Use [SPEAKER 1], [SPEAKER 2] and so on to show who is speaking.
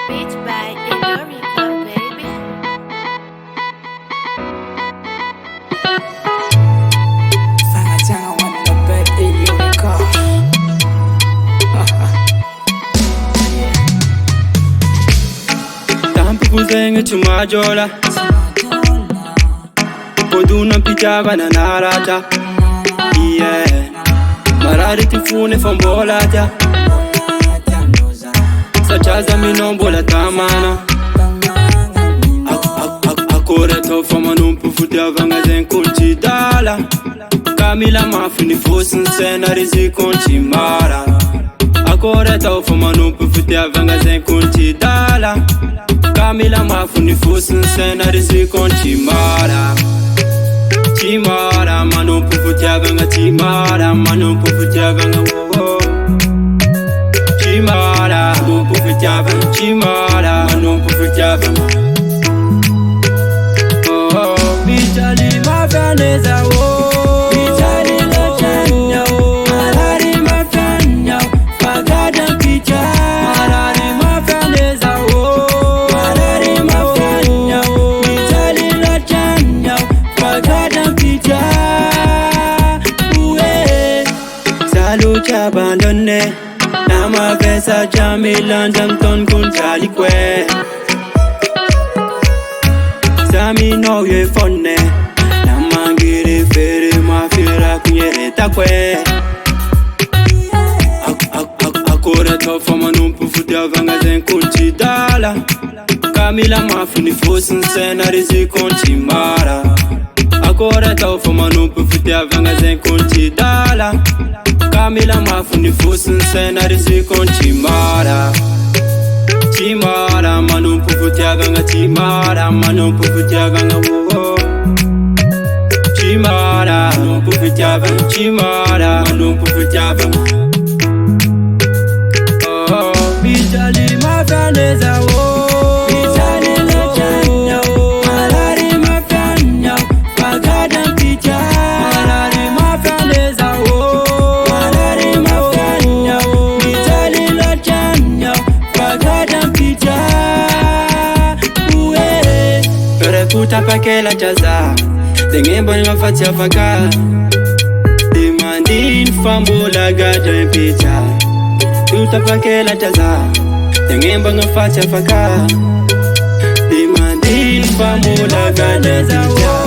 [SPEAKER 1] Beach by Endorica, baby.
[SPEAKER 2] Fanya want the bed Endorica.
[SPEAKER 3] Tampi kuzenga chumajola Poduna pitaba na narata Yeah Marari tifune fambolata Sachaza minombola tamana Akore tofa manumpu futia vanga zen kunchi dala Kamila mafini fosin sena rizi kunchi mara Akore tofa manumpu futia vanga zen kunchi dala Kamila mafuni fosin sena rizi kunchi mara Chimara manumpu futia vanga chimara manumpu futia vanga wo Chimara, non può fittiava, Chimara, non può fittiava. Oh, Vitali ma faneza, oh, Vitali la chanya, oh, Marari ma fanya, Pagada picha, Marari ma faneza, oh, Marari ma fanya, oh, Vitali la chanya, Pagada picha, oué, salut abandonné. Nama vesa jamilan jamton kun chali kwe Sami no ye fonne Nama ngiri fere mafira kunyere takwe Akore tofa manumpu futia vanga zen kunchi dala Kamila mafuni fosin sena rizi kunchi mara Akore tofa manumpu futia vanga zen kunchi dala Kamila mafuni fosin sena rizi kon chimara Chimara manumpu futia vanga chimara manumpu futia vanga wo Chimara manumpu futia vanga chimara manumpu futia vanga Oh Vitali ma faneza wo Vitali la chanya wo Marari ma fanya Pagada picha Marari ma faneza wo Kuta pakela jaza Dengembo ni mafati ya faka Demandin fambola gada mpita Kuta pakela jaza Dengembo ni mafati ya faka Demandin fambola gada mpita